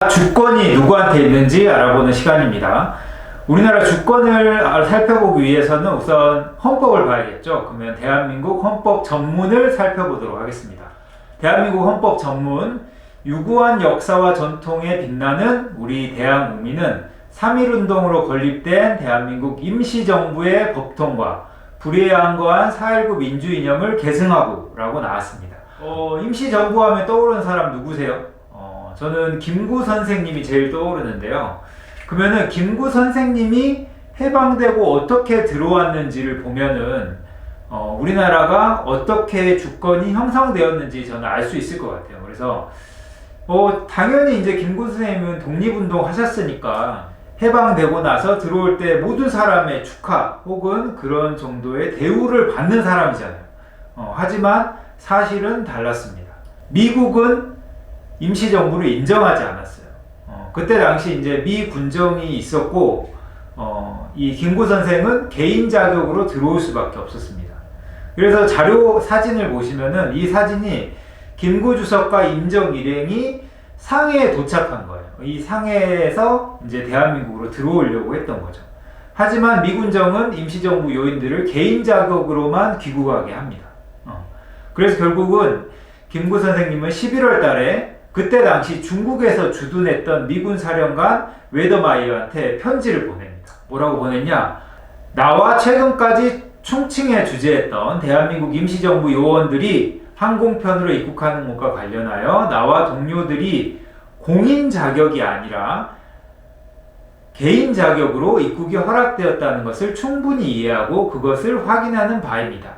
주권이 누구한테 있는지 알아보는 시간입니다. 우리나라 주권을 살펴보기 위해서는 우선 헌법을 봐야겠죠. 그러면 대한민국 헌법 전문을 살펴보도록 하겠습니다. 대한민국 헌법 전문, 유구한 역사와 전통에 빛나는 우리 대한국민은 3.1운동으로 건립된 대한민국 임시정부의 법통과 불의에 거한 4.19 민주이념을 계승하고 라고 나왔습니다. 임시정부 하면 떠오르는 사람 누구세요? 저는 김구 선생님이 제일 떠오르는데요. 그러면은 김구 선생님이 해방되고 어떻게 들어왔는지를 보면은 우리나라가 어떻게 주권이 형성되었는지 저는 알 수 있을 것 같아요. 그래서 당연히 이제 김구 선생님은 독립운동 하셨으니까 해방되고 나서 들어올 때 모든 사람의 축하 혹은 그런 정도의 대우를 받는 사람이잖아요. 하지만 사실은 달랐습니다. 미국은 임시정부를 인정하지 않았어요. 그때 당시 이제 미 군정이 있었고, 이 김구 선생은 개인 자격으로 들어올 수밖에 없었습니다. 그래서 자료 사진을 보시면은 이 사진이 김구 주석과 임정 일행이 상해에 도착한 거예요. 이 상해에서 이제 대한민국으로 들어오려고 했던 거죠. 하지만 미군정은 임시정부 요인들을 개인 자격으로만 귀국하게 합니다. 그래서 결국은 김구 선생님은 11월 달에 그때 당시 중국에서 주둔했던 미군 사령관 웨더마이어한테 편지를 보냅니다. 뭐라고 보냈냐? 나와 최근까지 충칭에 주재했던 대한민국 임시정부 요원들이 항공편으로 입국하는 것과 관련하여 나와 동료들이 공인 자격이 아니라 개인 자격으로 입국이 허락되었다는 것을 충분히 이해하고 그것을 확인하는 바입니다.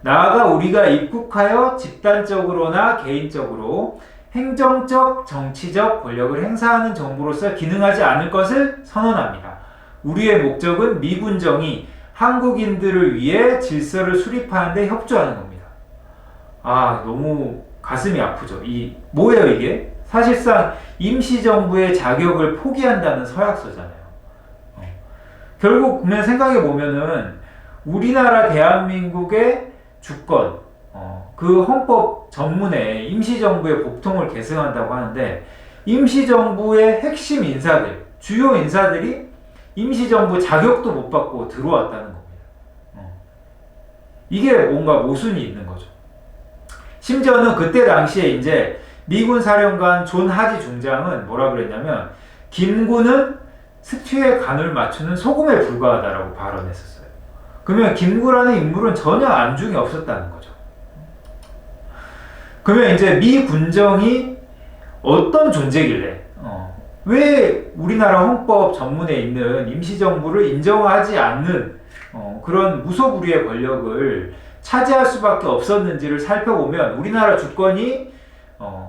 나아가 우리가 입국하여 집단적으로나 개인적으로 행정적, 정치적 권력을 행사하는 정부로서 기능하지 않을 것을 선언합니다. 우리의 목적은 미군정이 한국인들을 위해 질서를 수립하는 데 협조하는 겁니다. 너무 가슴이 아프죠. 뭐예요 이게? 사실상 임시정부의 자격을 포기한다는 서약서잖아요. 결국 그냥 생각해 보면은 우리나라 대한민국의 주권, 그 헌법 전문에 임시정부의 법통을 계승한다고 하는데 임시정부의 핵심 인사들, 주요 인사들이 임시정부 자격도 못 받고 들어왔다는 겁니다. 이게 뭔가 모순이 있는 거죠. 심지어는 그때 당시에 이제 미군 사령관 존 하지 중장은 뭐라 그랬냐면 김구는 스튜의 간을 맞추는 소금에 불과하다라고 발언했었어요. 그러면 김구라는 인물은 전혀 안중에 없었다는 거죠. 그러면 이제 미 군정이 어떤 존재길래 왜 우리나라 헌법 전문에 있는 임시정부를 인정하지 않는 그런 무소불위의 권력을 차지할 수밖에 없었는지를 살펴보면 우리나라 주권이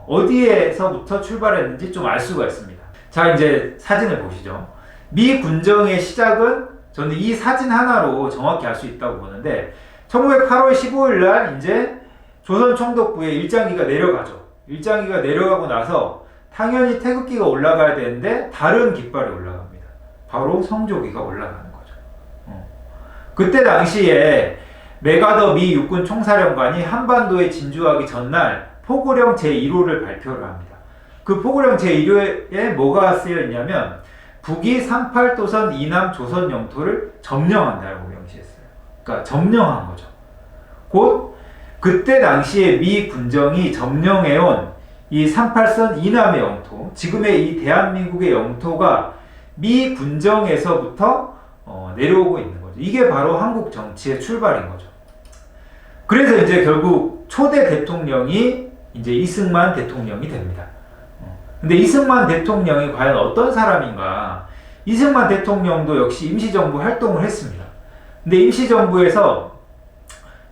어디에서부터 출발했는지 좀 알 수가 있습니다. 자, 이제 사진을 보시죠. 미 군정의 시작은 저는 이 사진 하나로 정확히 알 수 있다고 보는데 1908월 15일 날 이제 조선 총독부에 일장기가 내려가죠. 일장기가 내려가고 나서 당연히 태극기가 올라가야 되는데 다른 깃발이 올라갑니다. 바로 성조기가 올라가는 거죠. 그때 당시에 메가더 미 육군 총사령관이 한반도에 진주하기 전날 포고령 제1호를 발표를 합니다. 그 포고령 제1호에 뭐가 쓰여 있냐면 북이 38도선 이남 조선 영토를 점령한다고 명시했어요. 그러니까 점령한 거죠. 곧 그때 당시에 미 군정이 점령해온 이 38선 이남의 영토, 지금의 이 대한민국의 영토가 미 군정에서부터 내려오고 있는 거죠. 이게 바로 한국 정치의 출발인 거죠. 그래서 이제 결국 초대 대통령이 이제 이승만 대통령이 됩니다. 근데 이승만 대통령이 과연 어떤 사람인가? 이승만 대통령도 역시 임시정부 활동을 했습니다. 근데 임시정부에서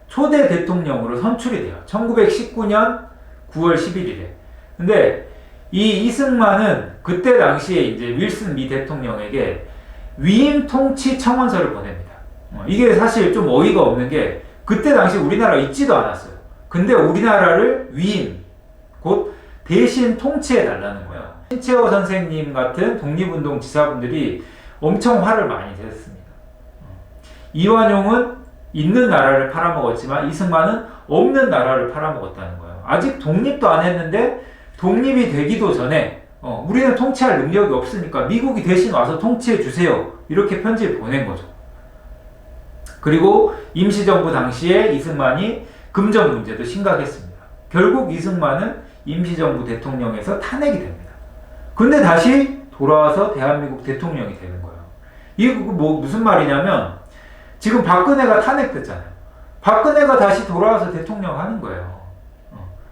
초대 대통령으로 선출이 돼요. 1919년 9월 11일에. 근데 이 이승만은 그때 당시에 이제 윌슨 미 대통령에게 위임 통치 청원서를 보냅니다. 이게 사실 좀 어이가 없는 게 그때 당시 우리나라 있지도 않았어요. 근데 우리나라를 위임, 곧 대신 통치해 달라는 거예요. 신채호 선생님 같은 독립운동 지사분들이 엄청 화를 많이 냈습니다. 이완용은 있는 나라를 팔아먹었지만 이승만은 없는 나라를 팔아먹었다는 거예요. 아직 독립도 안 했는데 독립이 되기도 전에 우리는 통치할 능력이 없으니까 미국이 대신 와서 통치해 주세요. 이렇게 편지를 보낸 거죠. 그리고 임시정부 당시에 이승만이 금전 문제도 심각했습니다. 결국 이승만은 임시정부 대통령에서 탄핵이 됩니다. 근데 다시 돌아와서 대한민국 대통령이 되는 거예요. 이게 무슨 말이냐면 지금 박근혜가 탄핵됐잖아요. 박근혜가 다시 돌아와서 대통령 하는 거예요.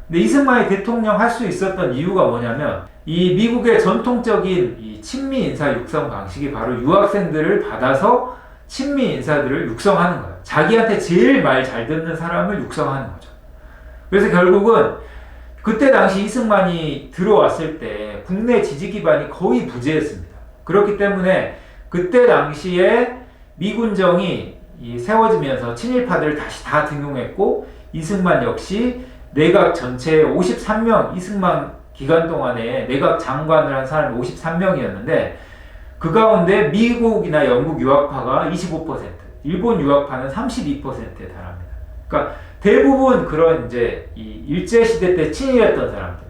근데 이승만이 대통령 할 수 있었던 이유가 뭐냐면 이 미국의 전통적인 이 친미 인사 육성 방식이 바로 유학생들을 받아서 친미 인사들을 육성하는 거예요. 자기한테 제일 말 잘 듣는 사람을 육성하는 거죠. 그래서 결국은 그때 당시 이승만이 들어왔을 때 국내 지지 기반이 거의 부재했습니다. 그렇기 때문에 그때 당시에 미군정이 세워지면서 친일파들을 다시 다 등용했고 이승만 역시 내각 전체에 53명, 이승만 기간 동안에 내각 장관을 한 사람이 53명이었는데 그 가운데 미국이나 영국 유학파가 25%, 일본 유학파는 32%에 달합니다. 그러니까 대부분 그런 이제 이 일제시대 때 친일했던 사람들,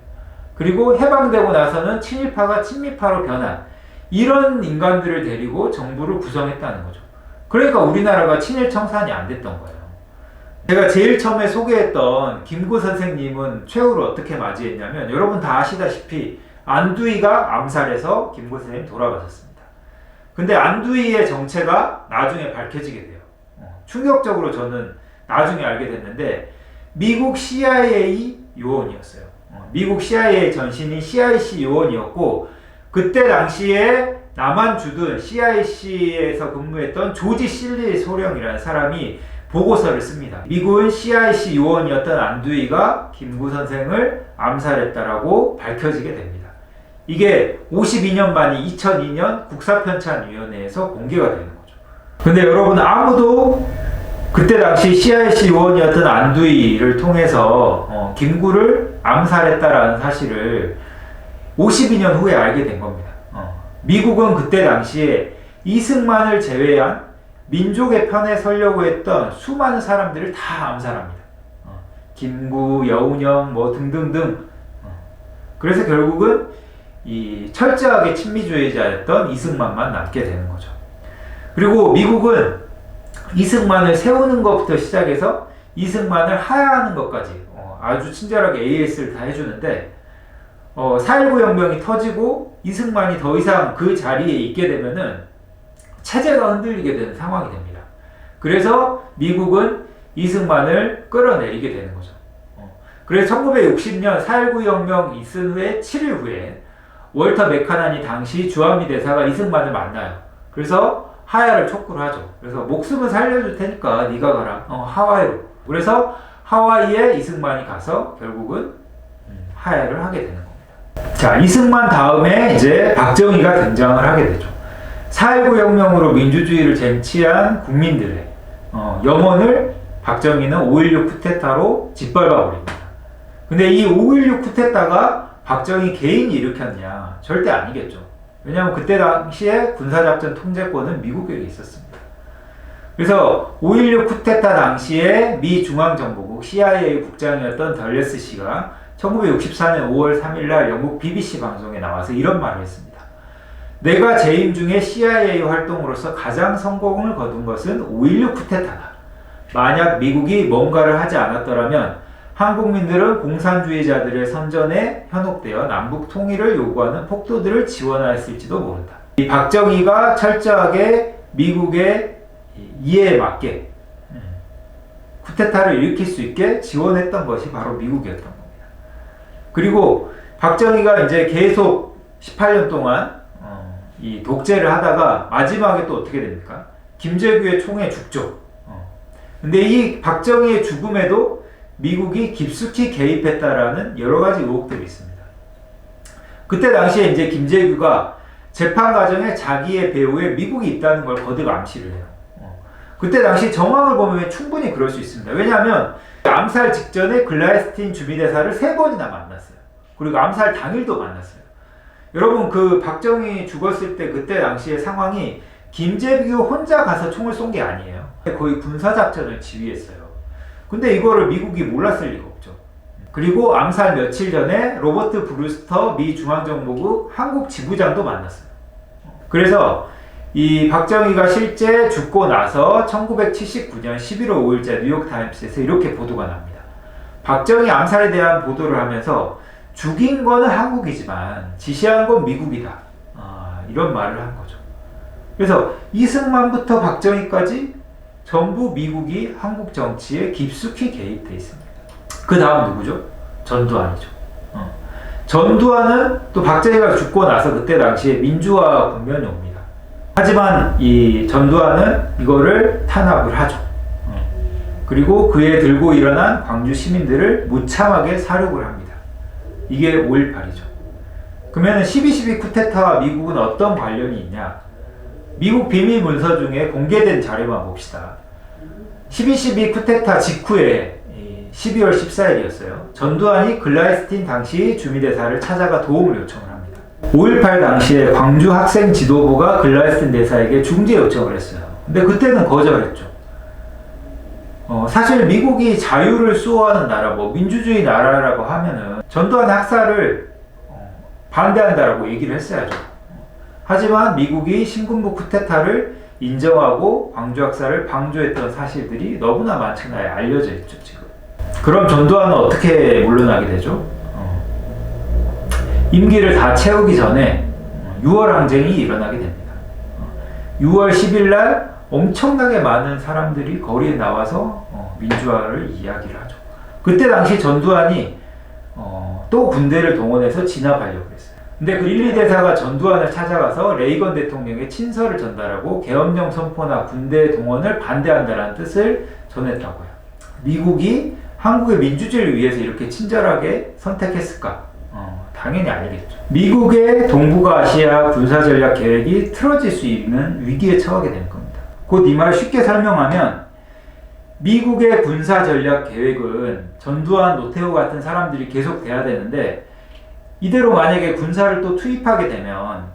그리고 해방되고 나서는 친일파가 친미파로 변한 이런 인간들을 데리고 정부를 구성했다는 거죠. 그러니까 우리나라가 친일 청산이 안 됐던 거예요. 제가 제일 처음에 소개했던 김구 선생님은 최후를 어떻게 맞이했냐면 여러분 다 아시다시피 안두희가 암살해서 김구 선생님 돌아가셨습니다. 근데 안두희의 정체가 나중에 밝혀지게 돼요. 충격적으로 저는 나중에 알게 됐는데 미국 CIA 요원이었어요. 미국 CIA 전신인 CIC 요원이었고 그때 당시에 남한 주둔 CIC에서 근무했던 조지 실리 소령이라는 사람이 보고서를 씁니다. 미군 CIC 요원이었던 안두희가 김구 선생을 암살했다라고 밝혀지게 됩니다. 이게 52년 만인 2002년 국사편찬위원회에서 공개가 되는 거죠. 근데 여러분 아무도 그때 당시 CIC 요원이었던 안두희를 통해서 김구를 암살했다라는 사실을 52년 후에 알게 된 겁니다. 미국은 그때 당시에 이승만을 제외한 민족의 편에 서려고 했던 수많은 사람들을 다 암살합니다. 김구, 여운형 뭐 등등등. 그래서 결국은 이 철저하게 친미주의자였던 이승만만 남게 되는 거죠. 그리고 미국은 이승만을 세우는 것부터 시작해서 이승만을 하야하는 것까지 아주 친절하게 AS를 다 해주는데 4.19 혁명이 터지고 이승만이 더 이상 그 자리에 있게 되면은 체제가 흔들리게 되는 상황이 됩니다. 그래서 미국은 이승만을 끌어내리게 되는 거죠. 그래서 1960년 4.19 혁명 있은 후에 7일 후에 월터 맥카난이 당시 주한미 대사가 이승만을 만나요. 그래서 하야를 촉구를 하죠. 그래서 목숨은 살려줄 테니까 네가 가라. 하와이로. 그래서 하와이에 이승만이 가서 결국은 하야를 하게 되는 겁니다. 자, 이승만 다음에 이제 박정희가 등장을 하게 되죠. 4.19 혁명으로 민주주의를 쟁취한 국민들의 염원을 박정희는 5.16 쿠데타로 짓밟아 버립니다. 근데 이 5.16 쿠데타가 박정희 개인이 일으켰냐? 절대 아니겠죠. 왜냐하면 그때 당시에 군사작전 통제권은 미국에게 있었습니다. 그래서 5.16 쿠데타 당시에 미 중앙정보국 CIA 국장이었던 덜레스 씨가 1964년 5월 3일 날 영국 BBC 방송에 나와서 이런 말을 했습니다. 내가 재임 중에 CIA 활동으로서 가장 성공을 거둔 것은 5.16 쿠데타다. 만약 미국이 뭔가를 하지 않았더라면 한국민들은 공산주의자들의 선전에 현혹되어 남북 통일을 요구하는 폭도들을 지원하였을지도 모른다. 이 박정희가 철저하게 미국의 이해에 맞게 쿠데타를 일으킬 수 있게 지원했던 것이 바로 미국이었던 겁니다. 그리고 박정희가 이제 계속 18년 동안 이 독재를 하다가 마지막에 또 어떻게 됩니까? 김재규의 총에 죽죠. 근데 이 박정희의 죽음에도 미국이 깊숙이 개입했다라는 여러 가지 의혹들이 있습니다. 그때 당시에 이제 김재규가 재판 과정에 자기의 배후에 미국이 있다는 걸 거듭 암시를 해요. 그때 당시 정황을 보면 충분히 그럴 수 있습니다. 왜냐하면 암살 직전에 글라스틴 주미대사를 3번이나 만났어요. 그리고 암살 당일도 만났어요. 여러분 그 박정희 죽었을 때 그때 당시의 상황이 김재규 혼자 가서 총을 쏜 게 아니에요. 거의 군사작전을 지휘했어요. 근데 이거를 미국이 몰랐을 리가 없죠. 그리고 암살 며칠 전에 로버트 브루스터 미 중앙정보국 한국 지부장도 만났어요. 그래서 이 박정희가 실제 죽고 나서 1979년 11월 5일자 뉴욕타임스에서 이렇게 보도가 납니다. 박정희 암살에 대한 보도를 하면서 죽인 거는 한국이지만 지시한 건 미국이다. 이런 말을 한 거죠. 그래서 이승만부터 박정희까지 전부 미국이 한국 정치에 깊숙이 개입돼 있습니다. 그 다음 누구죠? 전두환이죠. 전두환은 또 박정희가 죽고 나서 그때 당시에 민주화 국면이 옵니다. 하지만 이 전두환은 이거를 탄압을 하죠. 그리고 그에 들고 일어난 광주 시민들을 무참하게 사륙을 합니다. 이게 5.18이죠. 그러면 12.12 쿠데타와 미국은 어떤 관련이 있냐? 미국 비밀 문서 중에 공개된 자료만 봅시다. 12.12 쿠데타 직후에 12월 14일이었어요. 전두환이 글라이스틴 당시 주미대사를 찾아가 도움을 요청을 합니다. 5.18 당시에 광주 학생 지도부가 글라이스틴 대사에게 중재 요청을 했어요. 근데 그때는 거절했죠. 사실 미국이 자유를 수호하는 나라, 민주주의 나라라고 하면은 전두환 학살을 반대한다라고 얘기를 했어야죠. 하지만 미국이 신군부 쿠데타를 인정하고 광주 학살을 방조했던 사실들이 너무나 많잖아요. 알려져 있죠, 지금. 그럼 전두환은 어떻게 물러나게 되죠? 임기를 다 채우기 전에 6월 항쟁이 일어나게 됩니다. 6월 10일 날 엄청나게 많은 사람들이 거리에 나와서 민주화를 이야기를 하죠. 그때 당시 전두환이 또 군대를 동원해서 진압하려고 했어요. 근데 그 1, 2대사가 전두환을 찾아가서 레이건 대통령의 친서를 전달하고 계엄령 선포나 군대 동원을 반대한다는 뜻을 전했다고요. 미국이 한국의 민주주의를 위해서 이렇게 친절하게 선택했을까? 당연히 아니겠죠. 미국의 동북아시아 군사전략 계획이 틀어질 수 있는 위기에 처하게 될 겁니다. 곧 이 말 쉽게 설명하면 미국의 군사전략 계획은 전두환, 노태우 같은 사람들이 계속 돼야 되는데 이대로 만약에 군사를 또 투입하게 되면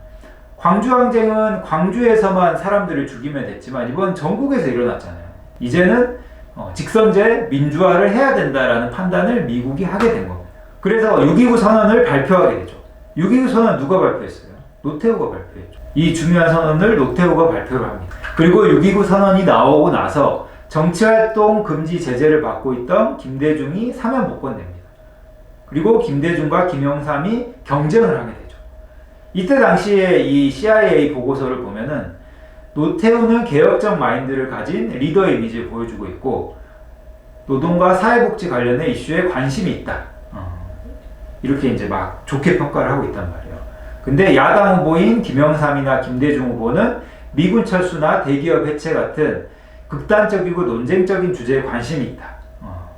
광주항쟁은 광주에서만 사람들을 죽이면 됐지만 이번 전국에서 일어났잖아요. 이제는 직선제 민주화를 해야 된다라는 판단을 미국이 하게 된 겁니다. 그래서 6.29 선언을 발표하게 되죠. 6.29 선언 누가 발표했어요? 노태우가 발표했죠. 이 중요한 선언을 노태우가 발표를 합니다. 그리고 6.29 선언이 나오고 나서 정치활동 금지 제재를 받고 있던 김대중이 사면 복권됩니다. 그리고 김대중과 김영삼이 경쟁을 하게 되죠. 이때 당시에 이 CIA 보고서를 보면은 노태우는 개혁적 마인드를 가진 리더의 이미지를 보여주고 있고 노동과 사회복지 관련의 이슈에 관심이 있다. 이렇게 이제 막 좋게 평가를 하고 있단 말이에요. 근데 야당 후보인 김영삼이나 김대중 후보는 미군 철수나 대기업 해체 같은 극단적이고 논쟁적인 주제에 관심이 있다.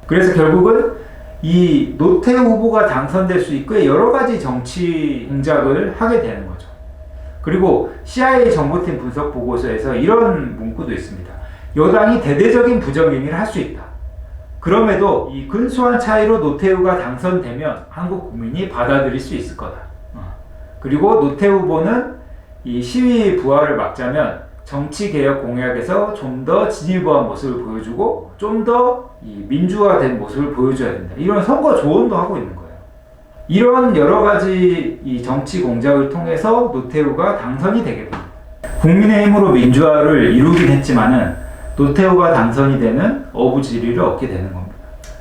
그래서 결국은 이 노태우 후보가 당선될 수 있고 여러 가지 정치 공작을 하게 되는 거죠. 그리고 CIA 정보팀 분석 보고서에서 이런 문구도 있습니다. 여당이 대대적인 부정행위를 할 수 있다. 그럼에도 이 근소한 차이로 노태우가 당선되면 한국 국민이 받아들일 수 있을 거다. 그리고 노태우 후보는 이 시위 부활을 막자면 정치개혁 공약에서 좀 더 진일보한 모습을 보여주고 좀 더 민주화된 모습을 보여줘야 된다. 이런 선거 조언도 하고 있는 거예요. 이런 여러 가지 이 정치 공작을 통해서 노태우가 당선이 되게 됩니다. 국민의힘으로 민주화를 이루긴 했지만은 노태우가 당선이 되는 어부지리를 얻게 되는 겁니다.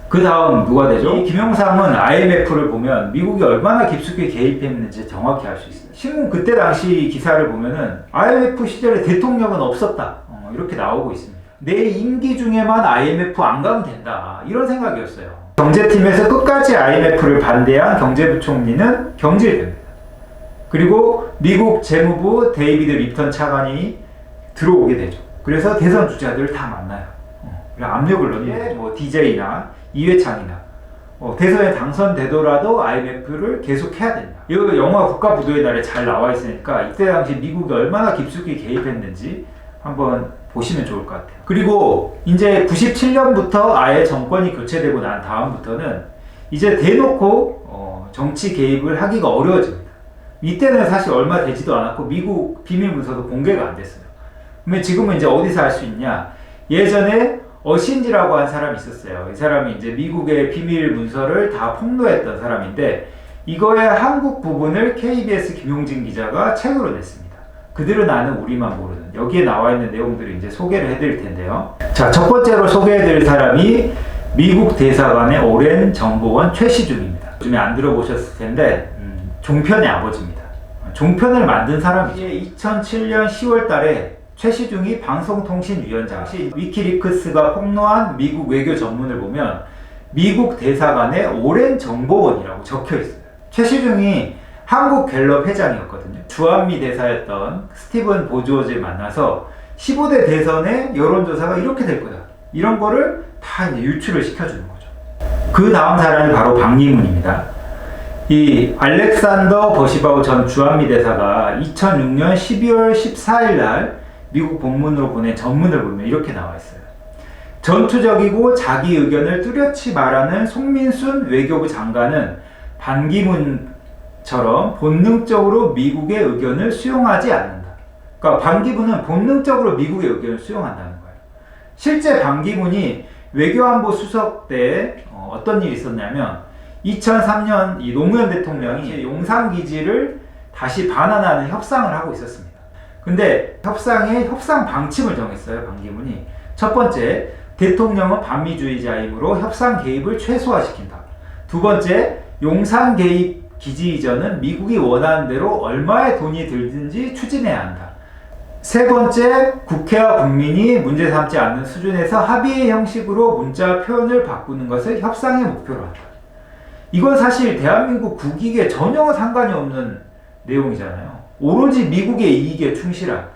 그 다음 누가 되죠? 이 김영삼은 IMF를 보면 미국이 얼마나 깊숙이 개입했는지 정확히 알 수 있어요. 신문 그때 당시 기사를 보면은 IMF 시절에 대통령은 없었다. 이렇게 나오고 있습니다. 내 임기 중에만 IMF 안 가면 된다. 이런 생각이었어요. 경제팀에서 끝까지 IMF를 반대한 경제부총리는 경질됩니다. 그리고 미국 재무부 데이비드 립턴 차관이 들어오게 되죠. 그래서 대선 주자들을 다 만나요. 압력을 넣는 DJ나 이회창이나 대선에 당선되더라도 IMF를 계속 해야 된다. 이 영화 국가부도의 날에 잘 나와 있으니까 이때 당시 미국이 얼마나 깊숙이 개입했는지 한번 보시면 좋을 것 같아요. 그리고 이제 97년부터 아예 정권이 교체되고 난 다음부터는 이제 대놓고 정치 개입을 하기가 어려워집니다. 이때는 사실 얼마 되지도 않았고 미국 비밀 문서도 공개가 안 됐어요. 그러면 지금은 이제 어디서 할 수 있냐? 예전에 어신지라고 한 사람이 있었어요. 이 사람이 이제 미국의 비밀 문서를 다 폭로했던 사람인데 이거의 한국 부분을 KBS 김용진 기자가 책으로 냈습니다. 그들은 아는 우리만 모르는. 여기에 나와 있는 내용들을 이제 소개를 해드릴 텐데요. 자, 첫 번째로 소개해드릴 사람이 미국 대사관의 오랜 정보원 최시중입니다. 요즘에 안 들어보셨을 텐데 종편의 아버지입니다. 종편을 만든 사람이죠. 2007년 10월 달에 최시중이 방송통신위원장, 위키리크스가 폭로한 미국 외교 전문을 보면 미국 대사관의 오랜 정보원이라고 적혀 있어요. 최시중이 한국갤럽 회장이었거든요. 주한미 대사였던 스티븐 보주어즈를 만나서 15대 대선의 여론조사가 이렇게 될 거다. 이런 거를 다 이제 유출을 시켜주는 거죠. 그 다음 사람이 바로 반기문입니다. 이 알렉산더 버시바우 전 주한미 대사가 2006년 12월 14일 날 미국 본문으로 보낸 전문을 보면 이렇게 나와 있어요. 전투적이고 자기 의견을 뚜렷이 말하는 송민순 외교부 장관은 반기문처럼 본능적으로 미국의 의견을 수용하지 않는다. 그러니까 반기문은 본능적으로 미국의 의견을 수용한다는 거예요. 실제 반기문이 외교안보 수석 때 어떤 일이 있었냐면 2003년 이 노무현 대통령이 용산 기지를 다시 반환하는 협상을 하고 있었습니다. 근데 협상의 협상 방침을 정했어요. 반기문이. 첫 번째, 대통령은 반미주의자이므로 협상 개입을 최소화시킨다. 두 번째, 용산 개입 기지 이전은 미국이 원하는 대로 얼마의 돈이 들든지 추진해야 한다. 세 번째, 국회와 국민이 문제 삼지 않는 수준에서 합의의 형식으로 문자 표현을 바꾸는 것을 협상의 목표로 한다. 이건 사실 대한민국 국익에 전혀 상관이 없는 내용이잖아요. 오로지 미국의 이익에 충실한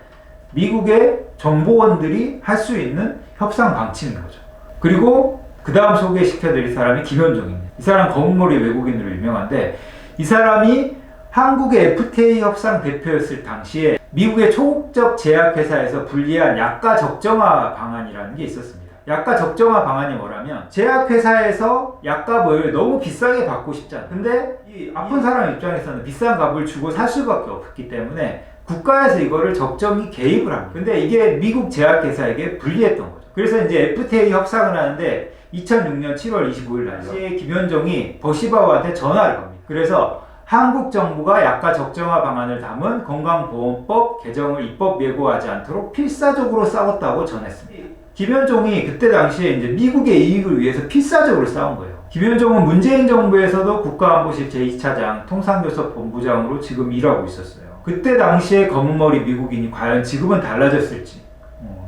미국의 정보원들이 할 수 있는 협상 방침인 거죠. 그리고 그 다음 소개시켜드릴 사람이 김현종입니다. 이 사람 검은머리 외국인으로 유명한데 이 사람이 한국의 FTA 협상 대표였을 당시에 미국의 초국적 제약회사에서 불리한 약가 적정화 방안이라는 게 있었습니다. 약가 적정화 방안이 뭐라면 제약회사에서 약값을 너무 비싸게 받고 싶지 않아. 근데 이 아픈 사람 입장에서는 비싼 값을 주고 살 수밖에 없기 때문에 국가에서 이거를 적정히 개입을 합니다. 근데 이게 미국 제약회사에게 불리했던 거죠. 그래서 이제 FTA 협상을 하는데 2006년 7월 25일 날에 김현종이 버시바우한테 전화를 겁니다. 그래서 한국 정부가 약가 적정화 방안을 담은 건강보험법 개정을 입법 예고하지 않도록 필사적으로 싸웠다고 전했습니다. 김현종이 그때 당시에 이제 미국의 이익을 위해서 필사적으로 싸운 거예요. 김현종은 문재인 정부에서도 국가안보실 제2차장 통상교섭 본부장으로 지금 일하고 있었어요. 그때 당시에 검은머리 미국인이 과연 지금은 달라졌을지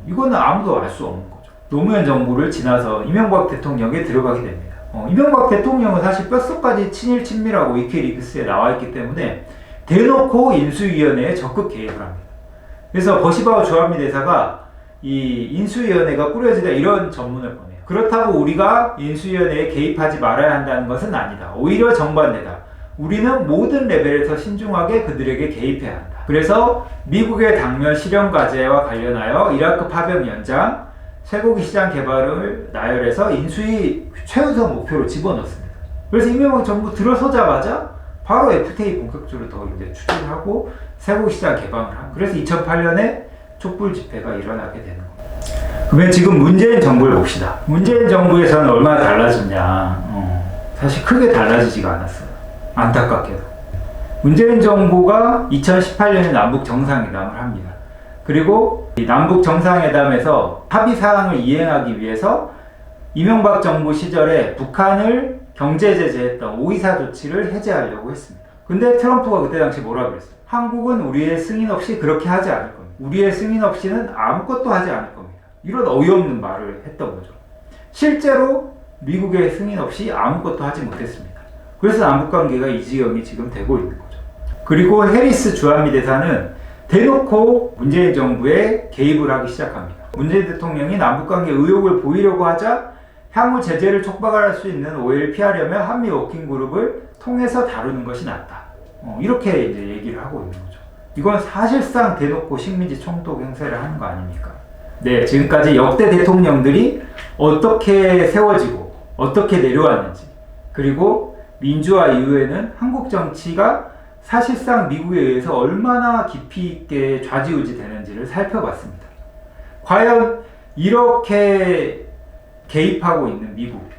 이거는 아무도 알 수 없는 거죠. 노무현 정부를 지나서 이명박 대통령에 들어가게 됩니다. 이명박 대통령은 사실 뼛속까지 친일 친미라고 위키리크스에 나와 있기 때문에 대놓고 인수위원회에 적극 개입을 합니다. 그래서 버시바우 주한미 대사가 이 인수위원회가 꾸려지다 이런 전문을 보내요. 그렇다고 우리가 인수위원회에 개입하지 말아야 한다는 것은 아니다. 오히려 정반대다. 우리는 모든 레벨에서 신중하게 그들에게 개입해야 한다. 그래서 미국의 당면 실현 과제와 관련하여 이라크 파병 연장, 쇠고기 시장 개발을 나열해서 인수위 최우선 목표로 집어넣습니다. 그래서 이명박 정부 들어서자마자 바로 FTA 본격적으로 더 이제 추진하고 쇠고기 시장 개방을 합니다. 그래서 2008년에 촛불 집회가 일어나게 되는 겁니다. 그러면 지금 문재인 정부를 봅시다. 문재인 정부에서는 얼마나 달라졌냐. 사실 크게 달라지지가 않았어요. 안타깝게도. 문재인 정부가 2018년에 남북 정상회담을 합니다. 그리고 이 남북 정상회담에서 합의 사항을 이행하기 위해서 이명박 정부 시절에 북한을 경제 제재했던 5.24 조치를 해제하려고 했습니다. 근데 트럼프가 그때 당시 뭐라 그랬어요? 한국은 우리의 승인 없이 그렇게 하지 않을 겁니다. 우리의 승인 없이는 아무것도 하지 않을 겁니다. 이런 어이없는 말을 했던 거죠. 실제로 미국의 승인 없이 아무것도 하지 못했습니다. 그래서 남북관계가 이 지경이 지금 되고 있는 거죠. 그리고 해리스 주한미 대사는 대놓고 문재인 정부에 개입을 하기 시작합니다. 문재인 대통령이 남북관계 의욕을 보이려고 하자 향후 제재를 촉박할 수 있는 오해를 피하려면 한미 워킹그룹을 통해서 다루는 것이 낫다. 이렇게 이제 얘기를 하고 있는 거죠. 이건 사실상 대놓고 식민지 총독 행세를 하는 거 아닙니까? 네, 지금까지 역대 대통령들이 어떻게 세워지고 어떻게 내려왔는지, 그리고 민주화 이후에는 한국 정치가 사실상 미국에 의해서 얼마나 깊이 있게 좌지우지 되는지를 살펴봤습니다. 과연 이렇게 개입하고 있는 미국,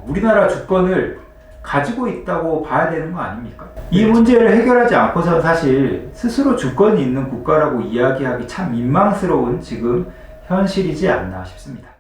우리나라 주권을 가지고 있다고 봐야 되는 거 아닙니까? 이 문제를 해결하지 않고선 사실 스스로 주권이 있는 국가라고 이야기하기 참 민망스러운 지금 현실이지 않나 싶습니다.